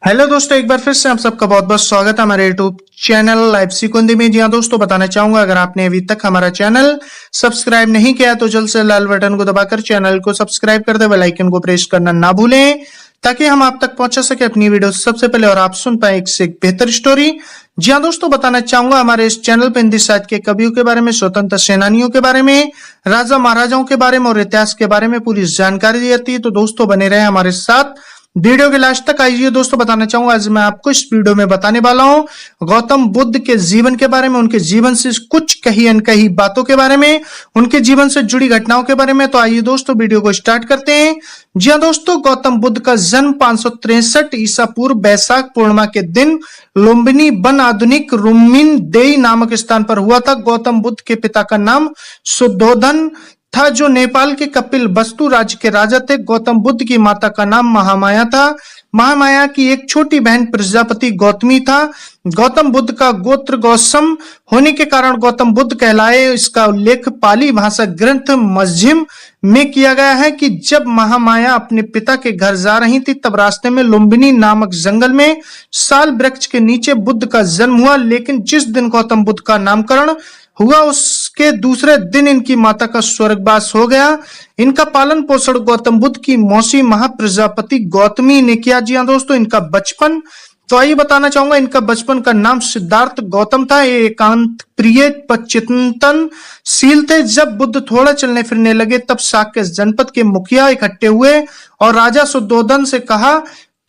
Hello दोस्तों, एक बार फिर से आप सबका बहुत बहुत स्वागत है हमारे यूट्यूब चैनल लाइव सिकुंदी में। जी हाँ दोस्तों, बताना चाहूंगा अगर आपने अभी तक हमारा चैनल सब्सक्राइब नहीं किया तो जल्द से लाल बटन को दबाकर चैनल को सब्सक्राइब कर दे, बेल आइकन को प्रेस करना ना भूलें ताकि हम आप तक पहुंचा सके अपनी वीडियो सबसे पहले और आप सुन पाए एक से एक बेहतर स्टोरी। जी हाँ दोस्तों, बताना चाहूंगा हमारे इस चैनल पर हिंदी साहित्य के कवियों के बारे में, स्वतंत्र सेनानियों के बारे में, राजा महाराजाओं के बारे में और इतिहास के बारे में पूरी जानकारी दी जाती है। तो दोस्तों बने रहे हमारे साथ वीडियो के लास्ट तक। आइए दोस्तों, बताना चाहूंगा आज मैं आपको इस वीडियो में बताने वाला हूं गौतम बुद्ध के जीवन के बारे में, उनके जीवन से कुछ कही अनकही बातों के बारे में, उनके जीवन से जुड़ी घटनाओं के बारे में। तो आइए दोस्तों वीडियो को स्टार्ट करते हैं। जी हाँ दोस्तों, गौतम बुद्ध का जन्म 563 ईसा पूर्व बैसाख पूर्णिमा के दिन लुम्बिनी वन आधुनिक रुम्मिन देई नामक स्थान पर हुआ था। गौतम बुद्ध के पिता का नाम शुद्धोधन था जो नेपाल के कपिल वस्तु राज्य के राजा थे। गौतम बुद्ध की माता का नाम महामाया था। महामाया की एक छोटी बहन प्रजापति गौतमी था। गौतम बुद्ध का गोत्र गौसम होने के कारण गौतम बुद्ध कहलाए। इसका उल्लेख पाली भाषा ग्रंथ मजहिम में किया गया है कि जब महामाया अपने पिता के घर जा रही थी तब रास्ते में लुम्बिनी नामक जंगल में साल वृक्ष के नीचे बुद्ध का जन्म हुआ। लेकिन जिस दिन गौतम बुद्ध का नामकरण हुआ उसके दूसरे दिन इनकी माता का स्वर्गवास हो गया। इनका पालन पोषण गौतम बुद्ध की मौसी महाप्रजापति गौतमी ने किया। जी हाँ दोस्तों, इनका बचपन तो आइए बताना चाहूंगा। इनका बचपन का नाम सिद्धार्थ गौतम था। ये एकांत प्रिय चिंतनशील थे। जब बुद्ध थोड़ा चलने फिरने लगे तब शाक्य जनपद के मुखिया इकट्ठे हुए और राजा शुद्धोधन से कहा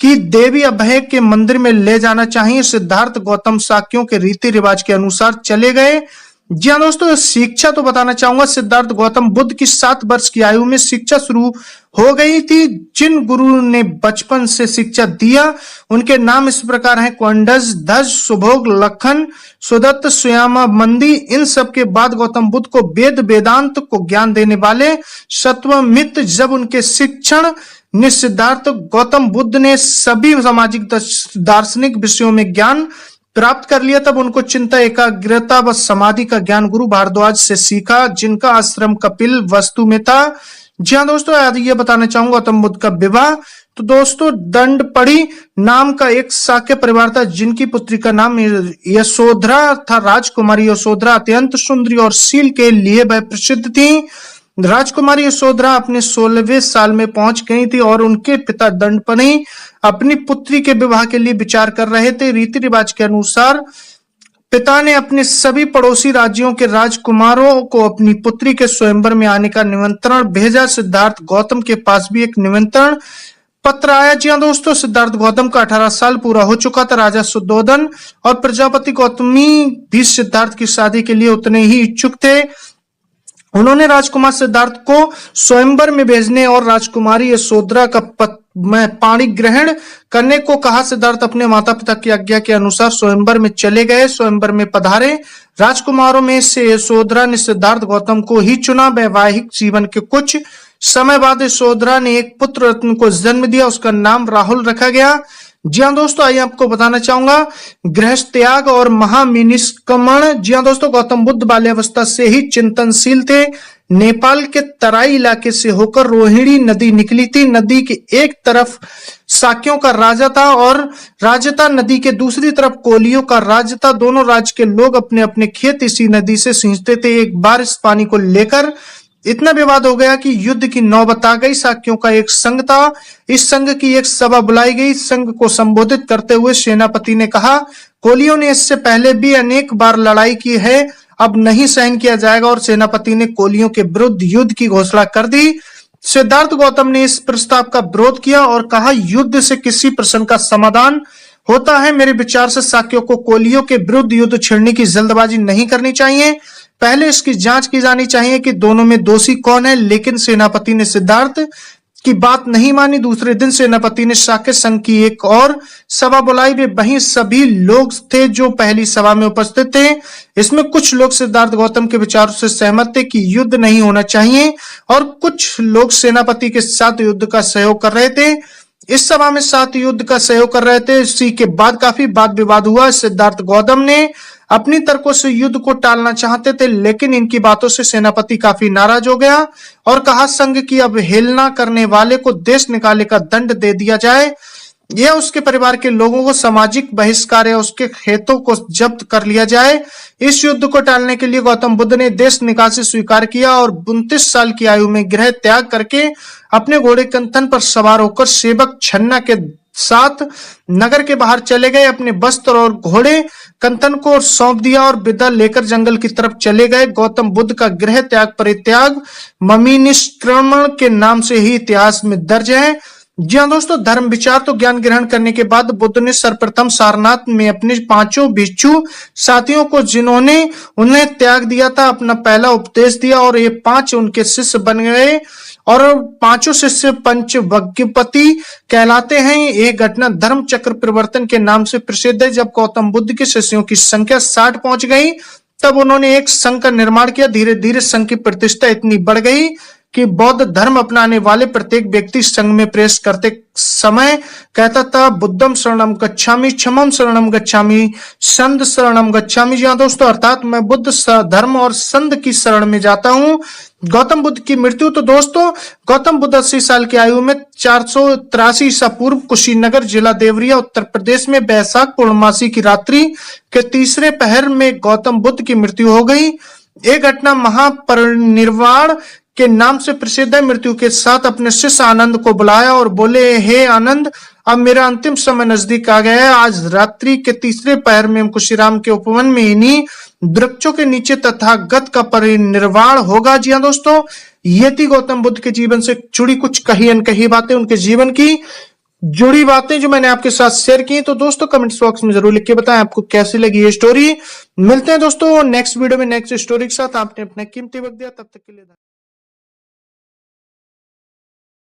कि देवी अभय के मंदिर में ले जाना चाहिए। सिद्धार्थ गौतम शाक्यों के रीति रिवाज के अनुसार चले गए। जी हाँ दोस्तों, शिक्षा तो बताना चाहूंगा सिद्धार्थ गौतम बुद्ध की 7 वर्ष की आयु में शिक्षा शुरू हो गई थी। जिन गुरु ने बचपन से शिक्षा दिया उनके नाम इस प्रकार हैं: कोंडज, धज, सुभोग, लखन, सुदत्त, सुयामा, मंदी। इन सब के बाद गौतम बुद्ध को वेद वेदांत को ज्ञान देने वाले सत्वमित जब उनके शिक्षण ने सिद्धार्थ गौतम बुद्ध ने सभी सामाजिक दार्शनिक विषयों में ज्ञान प्राप्त कर लिया तब उनको चिंता, एकाग्रता व समाधि का ज्ञान गुरु भारद्वाज से सीखा जिनका आश्रम कपिल वस्तु में था। जी हाँ दोस्तों, ये बताना चाहूंगा गौतम बुद्ध का विवाह तो दोस्तों दंडपड़ी नाम का एक शाक्य परिवार था जिनकी पुत्री का नाम यशोधरा था। राजकुमारी यशोधरा अत्यंत सुंदरी और शील के लिए वह प्रसिद्ध थी। राजकुमारी यशोधरा अपने 16वें साल में पहुंच गई थी और उनके पिता दंडपनी अपनी पुत्री के विवाह के लिए विचार कर रहे थे। रीति रिवाज के अनुसार पिता ने अपने सभी पड़ोसी राज्यों के राजकुमारों को अपनी पुत्री के स्वयंवर में आने का निमंत्रण भेजा। सिद्धार्थ गौतम के पास भी एक निमंत्रण पत्र आया। जी हाँ दोस्तों, सिद्धार्थ गौतम का 18 साल पूरा हो चुका था। राजा शुद्धोधन और प्रजापति गौतमी भी सिद्धार्थ की शादी के लिए उतने ही इच्छुक थे। उन्होंने राजकुमार सिद्धार्थ को स्वयंवर में भेजने और राजकुमारी यशोधरा का पाणी ग्रहण करने को कहा। सिद्धार्थ अपने माता पिता की आज्ञा के अनुसार स्वयंवर में चले गए। स्वयंवर में पधारे राजकुमारों में से यशोधरा ने सिद्धार्थ गौतम को ही चुना। वैवाहिक जीवन के कुछ समय बाद यशोधरा ने एक पुत्र रत्न को जन्म दिया, उसका नाम राहुल रखा गया। जी हाँ दोस्तों, आइए आपको बताना चाहूंगा गृहस्थ त्याग और महानिष्क्रमण। जी हाँ दोस्तों, गौतम बुद्ध बाल्यावस्था से ही चिंतनशील थे। नेपाल के तराई इलाके से होकर रोहिणी नदी निकली थी। नदी के एक तरफ शाक्यों का राजा था और राज्य था, नदी के दूसरी तरफ कोलियों का राज्य था। दोनों राज्य के लोग अपने अपने खेत इसी नदी से सींचते थे। एक बार इस पानी को लेकर इतना विवाद हो गया कि युद्ध की नौबत आ गई। शाक्यों का एक संघ था, इस संघ की एक सभा बुलाई गई। संघ को संबोधित करते हुए सेनापति ने कहा, कोलियों ने इससे पहले भी अनेक बार लड़ाई की है, अब नहीं सहन किया जाएगा। और सेनापति ने कोलियों के विरुद्ध युद्ध की घोषणा कर दी। सिद्धार्थ गौतम ने इस प्रस्ताव का विरोध किया और कहा, युद्ध से किसी प्रश्न का समाधान होता है। मेरे विचार से शाक्यों को कोलियों के विरुद्ध युद्ध छेड़ने की जल्दबाजी नहीं करनी चाहिए, पहले इसकी जांच की जानी चाहिए कि दोनों में दोषी कौन है। लेकिन सेनापति ने सिद्धार्थ की बात नहीं मानी। दूसरे दिन सेनापति ने शाक्य संघ की एक और सभा बुलाई। वे वहीं सभी लोग थे जो पहली सभा में उपस्थित थे। इसमें कुछ लोग सिद्धार्थ गौतम के विचारों से सहमत थे कि युद्ध नहीं होना चाहिए और कुछ लोग सेनापति के साथ युद्ध का सहयोग कर रहे थे। इस सभा में 7 युद्ध का सहयोग कर रहे थे। इसी के बाद काफी वाद विवाद हुआ। सिद्धार्थ गौतम ने अपनी तर्कों से युद्ध को टालना चाहते थे, लेकिन इनकी बातों से सेनापति काफी नाराज हो गया और कहा, संघ की अवहेलना करने वाले को देश निकाले का दंड दे दिया जाए। या उसके परिवार के लोगों को सामाजिक बहिष्कार या उसके खेतों को जब्त कर लिया जाए। इस युद्ध को टालने के लिए गौतम बुद्ध ने देश निकासी स्वीकार किया और 29 साल की आयु में गृह त्याग करके अपने घोड़े कंथन पर सवार होकर सेवक छन्ना के साथ नगर के बाहर चले गए। अपने वस्त्र और घोड़े कंथन को सौंप दिया और विदा लेकर जंगल की तरफ चले गए। गौतम बुद्ध का गृह त्याग परित्याग ममी निष्क्रमण के नाम से ही इतिहास में दर्ज है। जी हाँ दोस्तों, धर्म विचार तो ज्ञान ग्रहण करने के बाद बुद्ध ने सर्वप्रथम सारनाथ में अपने 5 भिक्षु साथियों को, जिन्होंने उन्हें त्याग दिया था, अपना पहला उपदेश दिया और ये 5 उनके शिष्य बन गए और 5 शिष्य पंचवज्ञपति कहलाते हैं। ये घटना धर्म चक्र परिवर्तन के नाम से प्रसिद्ध है। जब गौतम बुद्ध के शिष्यों की संख्या 60 पहुंच गई तब उन्होंने एक संघ का निर्माण किया। धीरे धीरे संघ की प्रतिष्ठा इतनी बढ़ गई कि बौद्ध धर्म अपनाने वाले प्रत्येक व्यक्ति संघ में प्रवेश करते समय कहता था, बुद्धम शरणम गच्छामि, क्षमम शरणम गच्छामि, संध शरणम गच्छामि। जी हाँ दोस्तों, अर्थात मैं बुद्ध धर्म और संध की शरण में जाता हूँ। गौतम बुद्ध की मृत्यु तो दोस्तों, गौतम बुद्ध 80 साल की आयु में 483 ईसा पूर्व कुशीनगर जिला देवरिया उत्तर प्रदेश में बैसाख पूर्णमासी की रात्रि के तीसरे पहर में गौतम बुद्ध की मृत्यु हो गई। ये घटना महापरिनिर्वाण के नाम से प्रसिद्ध है। मृत्यु के साथ अपने शिष्य आनंद को बुलाया और बोले, हे आनंद, अब मेरा अंतिम समय नजदीक आ गया है। आज रात्रि के तीसरे पहर में कुशीराम के उपवन में इन्हीं वृक्षों के नीचे तथागत का परिनिर्वाण होगा। जी हाँ दोस्तों, ये थी गौतम बुद्ध के जीवन से जुड़ी कुछ कही अनकही बातें, उनके जीवन की जुड़ी बातें जो मैंने आपके साथ शेयर की। तो दोस्तों कमेंट्स बॉक्स में जरूर लिख के बताएं आपको कैसी लगी ये स्टोरी। मिलते हैं दोस्तों नेक्स्ट वीडियो में नेक्स्ट स्टोरी के साथ। आपने अपना कीमती वक्त दिया, तब तक के लिए